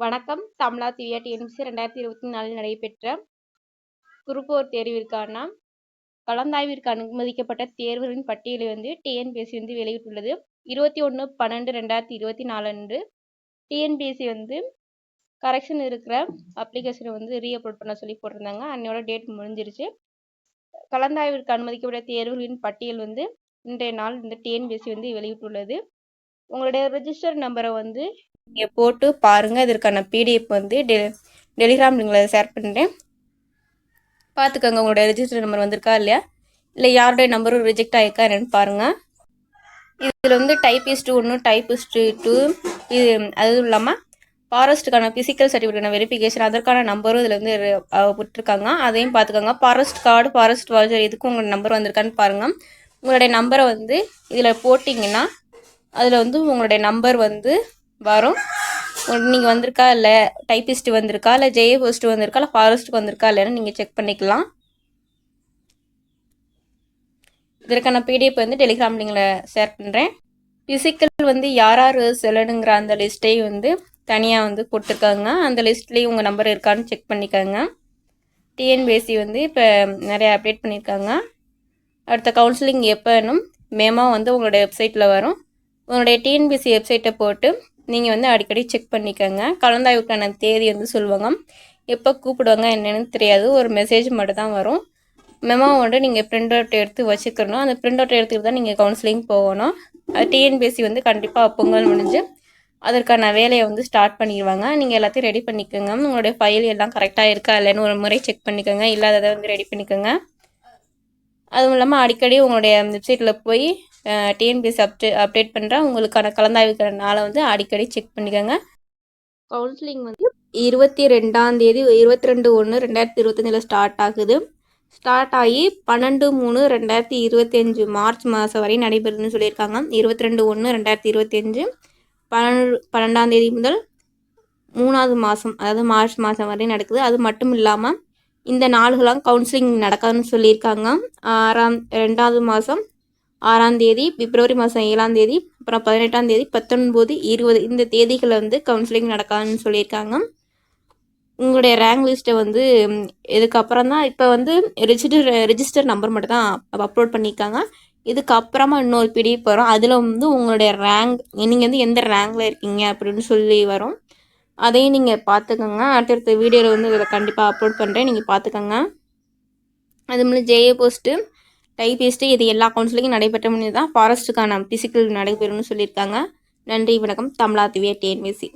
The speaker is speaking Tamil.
வணக்கம். தமிழா திவ்யா டிஎன்பிசி 2024 நடைபெற்ற குரூப் 4 தேர்விற்கான கலந்தாய்விற்கு அனுமதிக்கப்பட்ட தேர்வுகளின் பட்டியலை டிஎன்பிஎஸ்சி வெளியிட்டுள்ளது. 21/12/2024 அன்று டிஎன்பிஎஸ்சி கரெக்ஷன் இருக்கிற அப்ளிகேஷனை ரீஅப்லோட் பண்ண சொல்லி போட்டிருந்தாங்க. அன்னையோட டேட் முடிஞ்சிருச்சு. கலந்தாய்விற்கு அனுமதிக்கப்பட்ட தேர்வுகளின் பட்டியல் இன்றைய நாள் டிஎன்பிஎஸ்சி வெளியிட்டுள்ளது. உங்களுடைய ரெஜிஸ்டர் நம்பரை நீங்கள் போட்டு பாருங்கள். இதற்கான பிடிஎஃப் டெலிகிராம் லிங்கில் ஷேர் பண்ணுறேன், பார்த்துக்கோங்க. உங்களுடைய ரெஜிஸ்டர் நம்பர் வந்திருக்கா இல்லையா, இல்லை யாருடைய நம்பரும் ரிஜெக்ட் ஆகிருக்கா என்னென்னு பாருங்கள். இதில் டைப்பிஸ்ட் 1, டைப்பிஸ்ட் 2, இது அதுவும் இல்லாமல் ஃபாரஸ்ட்டுக்கான ஃபிசிக்கல் சர்டிஃபிகேட் வெரிஃபிகேஷன் அதற்கான நம்பரும் இதில் விட்டுருக்காங்க. அதையும் பார்த்துக்கோங்க. ஃபாரஸ்ட் கார்டு, ஃபாரஸ்ட் வாட்சர் இதுக்கும் உங்களோட நம்பர் வந்திருக்கான்னு பாருங்கள். உங்களுடைய நம்பரை இதில் போட்டிங்கன்னா அதில் உங்களுடைய நம்பர் வரும். நீங்கள் வந்திருக்கா இல்லை டைப்பிஸ்ட் வந்திருக்கா இல்லை ஜேஏ போஸ்ட் வந்திருக்கா இல்லை ஃபாரஸ்ட்டுக்கு வந்திருக்கா இல்லைன்னு நீங்கள் செக் பண்ணிக்கலாம். இதற்கான பிடிஎஃப் டெலிகிராம் லிங்கில் ஷேர் பண்ணுறேன். ஃபிசிக்கல் யார் யார் செல்லணுங்கிற அந்த லிஸ்ட்டை தனியாக கொடுத்துருக்காங்க. அந்த லிஸ்ட்லேயும் உங்கள் நம்பர் இருக்கான்னு செக் பண்ணிக்கோங்க. டிஎன்பிஎஸ்சி இப்போ நிறைய அப்டேட் பண்ணியிருக்காங்க. அடுத்த கவுன்சிலிங் எப்போனும் மேமா உங்களுடைய வெப்சைட்டில் வரும். உங்களுடைய டிஎன்பிஎஸ்சி வெப்சைட்டை போட்டு நீங்கள் அடிக்கடி செக் பண்ணிக்கோங்க. கலந்தாய்வுக்கான தேதி சொல்லுவாங்க. எப்போ கூப்பிடுவாங்க என்னென்னு தெரியாது, ஒரு மெசேஜ் மட்டும் தான் வரும். மெமோ நீங்கள் பிரிண்ட் அவுட் எடுத்து வச்சுக்கணும். அந்த பிரிண்ட் அவுட் எடுத்துகிட்டு தான் நீங்கள் கவுன்சிலிங் போகணும். அது டிஎன்பிஎஸ்சி கண்டிப்பாக பொங்கல் முடிஞ்சு அதற்கான வேலையை ஸ்டார்ட் பண்ணிடுவாங்க. நீங்கள் எல்லாத்தையும் ரெடி பண்ணிக்கோங்க. உங்களுடைய ஃபைல் எல்லாம் கரெக்டாக இருக்கா இல்லைன்னு ஒரு முறை செக் பண்ணிக்கோங்க. இல்லாததை ரெடி பண்ணிக்கோங்க. அதுவும் இல்லாமல் அடிக்கடி உங்களுடைய வெப்சைட்டில் போய் டிஎன்பிஎஸ்சி அப்டேட் பண்ணுற உங்களுக்கான கலந்தாய்வுக்கான நாளை அடிக்கடி செக் பண்ணிக்கோங்க. கவுன்சிலிங் 22 22/1/2025 ஸ்டார்ட் ஆகுது. ஸ்டார்ட் ஆகி 12/3/2025 மார்ச் மாதம் வரை நடைபெறுதுன்னு சொல்லியிருக்காங்க. 22/1/2025 12ஆம் முதல் 3வது மாதம், அதாவது மார்ச் மாதம் வரை நடக்குது. அது மட்டும் இல்லாமல் இந்த நாள்களாம் கவுன்சிலிங் நடக்காதுன்னு சொல்லியிருக்காங்க. 2வது மாதம் 6ஆம் தேதி, பிப்ரவரி மாதம் 7ஆம் தேதி, அப்புறம் 18ஆம் தேதி, 19, 20 இந்த தேதிகளை கவுன்சிலிங் நடக்காதுன்னு சொல்லியிருக்காங்க. உங்களுடைய ரேங்க் லிஸ்ட்டை இதுக்கப்புறம் தான் இப்போ ரெஜிஸ்டர் நம்பர் மட்டும் தான் அப்லோட் பண்ணியிருக்காங்க. இதுக்கப்புறமா இன்னொரு பிடிஎஃப் வரும். அதில் உங்களுடைய ரேங்க், நீங்கள் எந்த ரேங்கில் இருக்கீங்க அப்படின்னு சொல்லி வரும். அதையும் நீங்கள் பார்த்துக்கோங்க. அடுத்தடுத்த வீடியோவில் இதில் கண்டிப்பாக அப்லோட் பண்ணுறேன், நீங்கள் பார்த்துக்கோங்க. அது மாதிரி ஜேஏ போஸ்ட்டு, டைப்பிஸ்ட்டு இது எல்லா கவுன்சிலிங்கும் நடைபெற்ற முடிஞ்சு தான் ஃபாரஸ்ட்டுக்கான ஃபிசிக்கல் நடைபெறும்னு சொல்லியிருக்காங்க. நன்றி, வணக்கம். தமிழா திவ்யா டிஎன்பிஎஸ்சி.